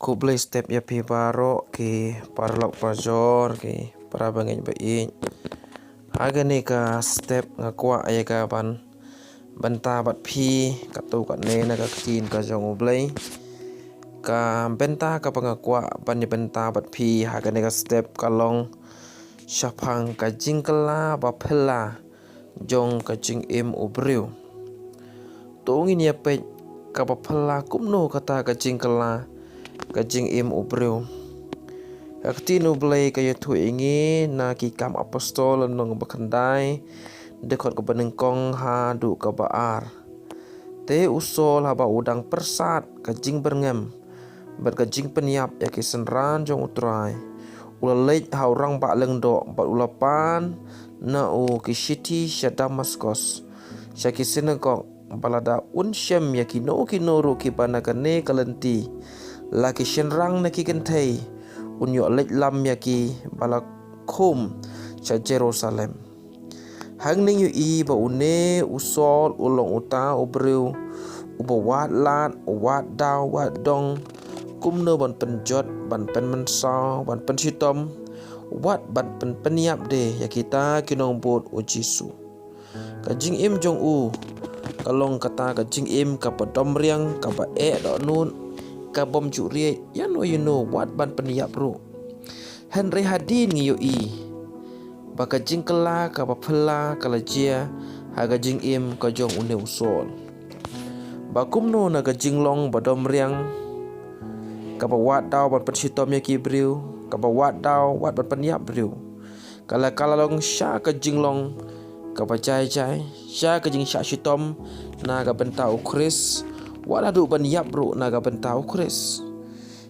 Kublai step ya pi baro ki parlok pajor ki para bangin baik. Aga ni ka step ngakwa ya ka banta bat pi katu kat ne na ka tin ka jong ublai ka benta ka pangakwa ban ya benta bat pi haga ni ka step kalong syapang ka jingkala ba phela jong ka jing im ubriu. Tungin ya pe ka ba phela kumno kata ka jingkala kajing im ubriu. Aktin ublay kaya tu ingi na ki kam apostol nong bakandai dekot ke benengkong ha du ke baar. Te usol haba udang persat kajing berngem berkajing peniap ya ki senran jong utrai. Ula lej ha orang bak lengdo bat ulapan na u ki shiti Damaskus. Syaki sinagog balada unshem ya ki no ru ki panakane kalenti. Laki shenrang na kikentai unyo lej lam yaki balakum sa Jerusalem. Hang ning yu i ba une usol ulong uta ubriu uba wat lat wat daw wat dong kumno ban penjot ban pen mensa ban pen sitom wat ban pen peniap de ya kita kinong bot u Jisu. Kajing im jong u kalong kata kajing im kapadom riang kapa do nun ka bom juri ya no you know what ban peniap ru Henry hadin ngiyo i baka jingkela ka papela kala jia haga jing im ka jong une usol bakum no na ka jinglong badom riang ka ba wat daw ban pensitom ya ki briu ka ba wat daw wat ban peniap briu kala long sya ka jinglong ka ba jai sya ka jing sya sitom na ka bentau Chris wala du ban yap bro naga bentau Chris.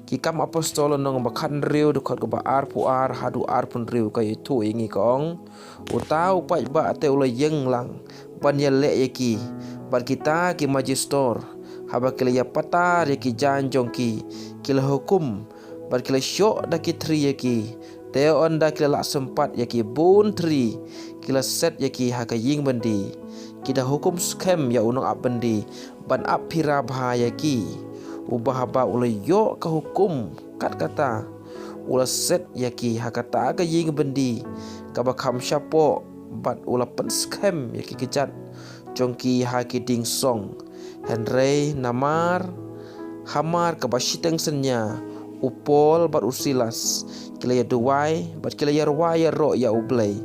Ki kam apostol nong bakan riu dukot ke baar puar hadu ar pun riu kay itu ingi kong. Utau pai ba ate ula yeng lang ban ya le yaki ban kita ki magistor haba kila ya patar yaki janjong ki kila hukum ban kila syok da ki tri yaki teo onda kila lak sempat yaki bun tri kila set yaki haka ying bandi kita hukum scam ya unong ap bandi ban ap pira bahaya ki ubah ba ula yo ka hukum kat kata ula set yaki hakata aga ying bendi ka bakam syapo bat ula pen scam yaki kejat jongki haki ding song Henry namar hamar ka basiteng senya upol bat usilas kila ya duwai bat kila ya ruwaya ro ya ublay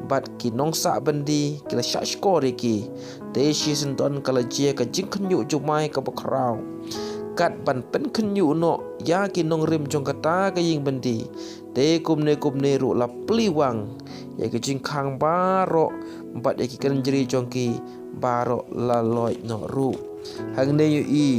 bat ki nongsa bendi kila syak skor ki te shi senton kala jia ka jing kenyu jumai ka bakrau kat ban pen kenyu no ya ki nong rim jong kata ka ying bendi te kumne ru la pliwang ya ki jing khang baro bat ya ki kenjeri jong ki baro la loy no ru hang ne yu i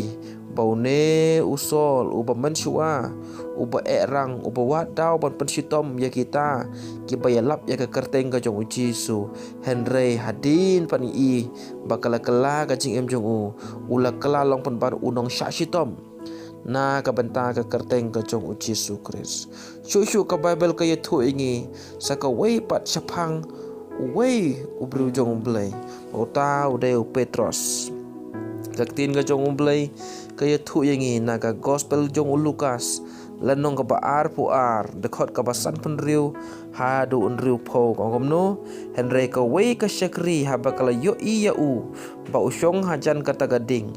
baune usol uba mensyua uba erang uba wat daw ban pensitom ya kita ki bayalap ya ke kerteng ka jong Jisu Henry hadin pan i bakala kala ka jing em jong u ula kala long pan bar unong syak sitom na ka benta ka kerteng ka jong Jisu Kris syu ka Bible ka yetu ingi saka wei pat syapang wei ubru jong blai ota udeu Petros kaktin ka jong umblay kaya tu yangi naga gospel jong Lukas lanong ka baar puar dekot ka basan penriu hadu unriu po kongomno Henry ka wei ka syakri haba kala yo iya u ba usyong hajan kata gading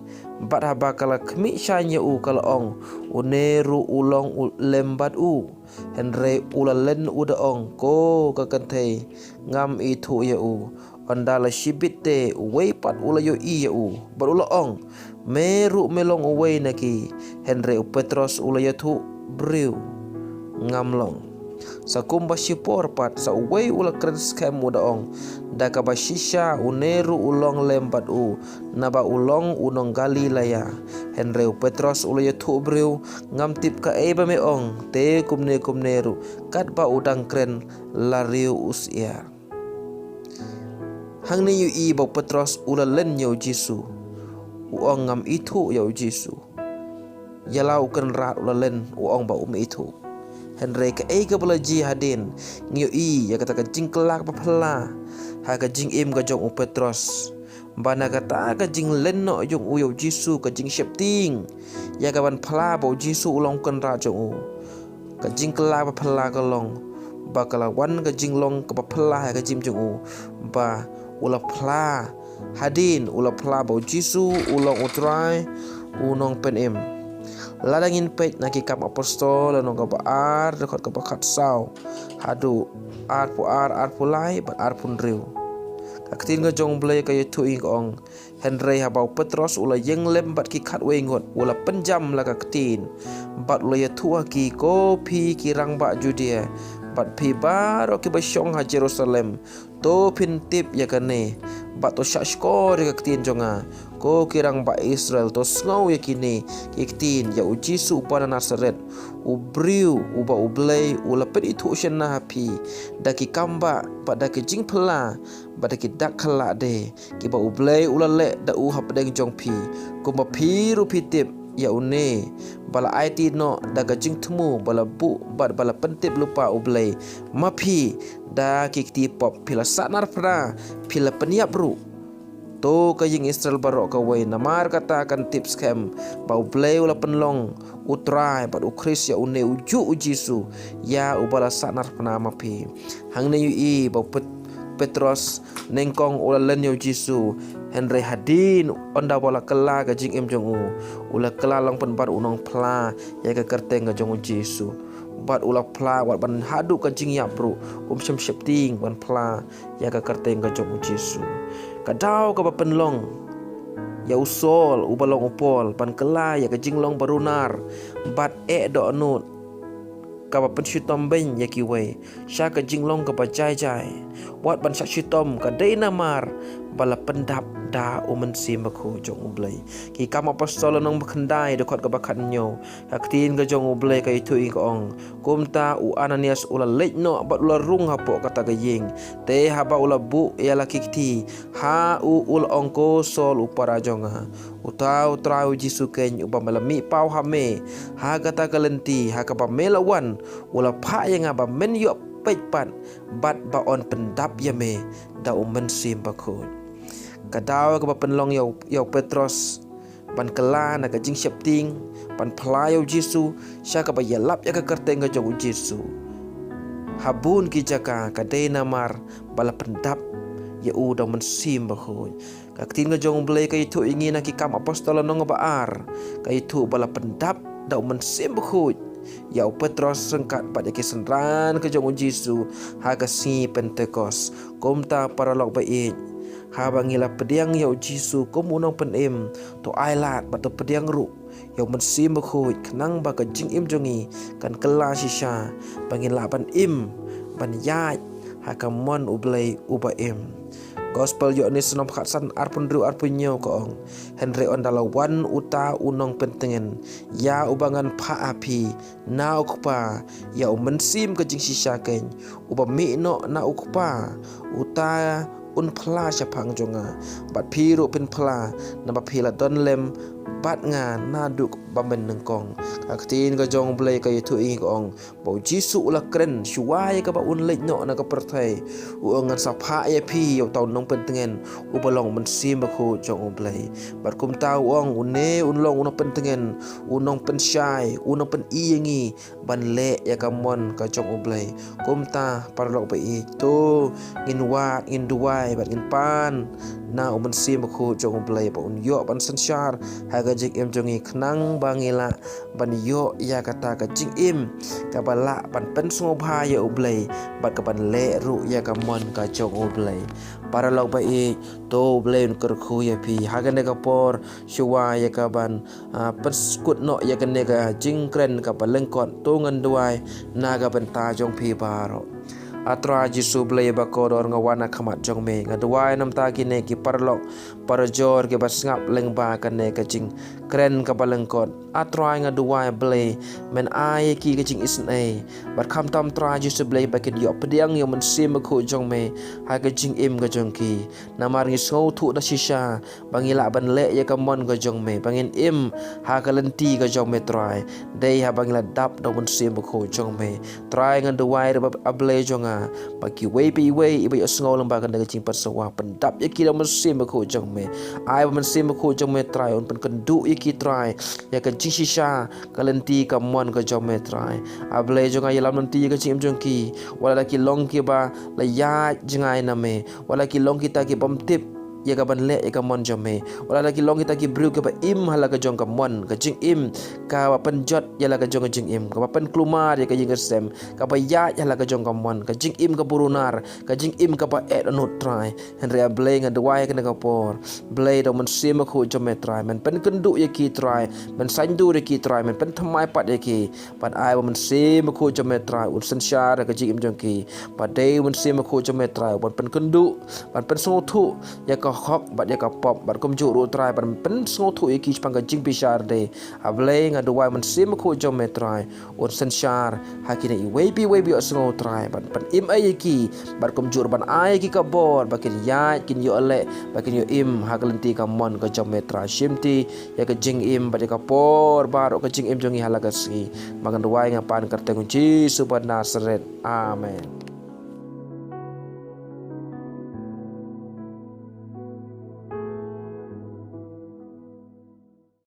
bat haba kala kemi syanya u kala ong uneru ulong lembat u Henry ulalen uda ong ko ka kantay ngam itu ya u andala shibit te wei pat ula yo iya u barula ong meru melong uwei naki Henry Petros ula yatu briu ngamlong sakumba shipor pat sa uwei ula kren scam uda ong daka bashisha uneru ulong lembat u naba ulong unong Galilaya Henry Petros ula yatu briu ngam tip ka eba me ong te kumne ru kat ba udang kren lariu usia hang ni yu i ba Petros ula len yo Jisu uong ngam itu yo Jisu yalau ken rat ula len uong ba itu Henry ka ka belaji hadin ngiyo i ya kata ka jing kelak pa phala ha ka jing im ka jong Petros bana kata ka jing lenno jong u yo Jisu ka jing shepting ya ka ban phla bo Jisu ulong kan ra jong u ka jing kala ba phla ka long ba kala wan ka jing long ka ba phla ka jim jong u ba ula phla hadin ula phla bo Jisu ulong utrai unong pen ladangin peit na kikam apostol anong ka baar dekot ka bakat saw hadu ar pu lai bat ar pun riu kaktin ga jong blay ka yetu ing ong Henry habau Petros ula yeng lem bat ki khat wengot ula penjam la kaktin bat ula yetu ki ko pi kirang ba Judea bat pi baro ki basyong ha Jerusalem to pin tip ya kane bat to syak skor ka kaktin jonga ko kirang ba Israel to ngau yakini kiktin ya uji su upana Nazaret ubriu uba ublay ula pet itu usena hapi daki kamba pada ki jing pela pada ki dak khala de ki ba ublay ula le da u hap deng jong pi ko ma pi ru pitip ya une bala IT no daga jing temu bala bu bad bala pentip lupa ublay mapi da kikti pop pila sanar pra pila peniap ru to ka ying Israel barok ka way namar kata kan tips kem bau play ula penlong utrai pat ukris ya une uju ujisu ya ubala sanar penama pi hang ne yu bau Petros nengkong ula len yu jisu Henry hadin onda bola kela ka jing em jong u ula kela long pen bar unong pla ya ka kerteng ka jong u jisu bat ula pla wat ban hadu ka jing ya bro syem shepting ban pla ya ka kerteng ka jong u jisu kadau ka penlong ya usol ubalong upol pan kela ya ka jinglong barunar bat do anut ka pen syutom ben ya kiwe sya ka jinglong ka jai jai wat ban syak syutom ka deinamar bala pendap da umen sim aku jong ublay ki kam apostol nong bekendai dekot ka bakat nyo haktin ka jong ublay ka itu ing ong kumta u Ananias ula lejno bat ula rung hapo kata ka ying te haba ula bu ya lakikti ha u ul ongko sol upara jonga utau trau Jisu ken uba malami pau hame ha kata kalenti ha ka pamelawan ula pha yang aba men yo peipan bat ba on pendap yame da umen sim bakut kadau ka penlong yau Petros ban kela na ka jing shepting pan phlayo Jisu sya ka bayalap ya ka kerteng ka jong Jisu habun ki jaka ka de namar bala pendap ya u da men sim bakut ka tin ka jong blay ka itu ingin ki kam apostol nong baar ka itu bala pendap da men sim bakut ya Petros sengkat pada kesenran ke jong Jisu ha ka si Pentekos komta para lok baik ha bangila pediang ya Jisu kom unong penem to ailat bato pediang ru ya mensim bakut kenang ba ka jing im jongi kan kela sisha bangila ban im ban yai ha ka mon ublay uba im Gospel yo ni senom khatsan arpun ru arpunyo ko ong Henry ondala wan uta unong pentengen ya ubangan pha api na ukpa ya mensim ke jing sisha ken uba mi no na ukpa uta un pla syapang jonga bat piru pen pla na ba pila don lem bat nga naduk bamben nengkong kaktin ka jong blay ka itu ing ong bau Jisu ula kren shuai ka ba un lej no na ka pertai u ngan sapha ya pi yo tau nong pentengen u balong men sim ba khu jong blay bat kum tau ong une un long un pentengen unong pen syai unong pen iengi ban le ya ka mon ka jong blay kum ta parlok ba i to ngin wat ngin duai bat ngin pan na umen sim khu jong blay ba un yo ban sanshar ha ga jik em jongi knang bangila ban yo ya kata ka jing im ka bala ban pen sungo bha ya ublay bat ka ban le ru ya ka mon ka jong ublay para lok ba i to blay ker khu ya pi ha ga ne ka por shuwa ya ka ban pen skut no ya ka ne ka jing kren ka balengkot to ngan duai na ga ban ta jong pi baro atra Jisu blay bakodor ngawana khamat jong me ngaduai nam ta ki ne ki parlok parjor ke bas ngap leng ba kan ne ka jing kren ka balengkot atra ngaduai blay men ai ki ka jing isne bat kham tam tra Jisu blay ba ke dio pediang yo men sim khu jong me ha ka jing im ka jong ki namar ngi so thu da shisha bangila ban le ya ka mon ka jong me bangin im ha ka lenti ka jong me trai dei ha bangila dap do men sim khu jong me trai ngaduai ba ablay jong jonga bagi wei iba yo sngo lemba kan daga jing persawah pendap yaki da mesim ko jong me ai mesim ko jong me try un pen kendu yaki try ya ka jing shisha kalenti ka mon ka jong me try able jonga yalam nanti ka jing jong ki wala ki long ki ba la ya jingai na me wala ki long kita ki bom tip ya ka ban le ya ka mon jome wala lagi long kita ki bru ka ba im hala ka jong ka mon ka jing im ka ba penjot ya la ka jong ka jing im ka ba pen klumar ya ka jing sem ka ba ya la ka jong ka mon ka jing im ka burunar ka jing im ka ba et no try henry blay nga dwai ka ka por blay do man sim ko jome try man pen kendu ya ki try man sandu ya ki try man pen thamai pat ya ki pat ai man sim ko jome try un san shar ka jing im jong ki pat day man sim ko jome try ban pen kendu ban pen so thu ya ka khok bat ya ka pop bat kom ju ru try ban pen so thu ki pang ka jing pishar de able nga duwai man sim ko jom me try on sen shar hakine i webi so try ban pen im ai ki bat kom ju ban ai ki ka bor bakin ya kin yo ale bakin yo im hakalenti ka mon ka jom me try shimti ya ka jing im bat ya ka por baro ka jing im jongi halaga si magan duwai nga pan karte kunci super nasret amen.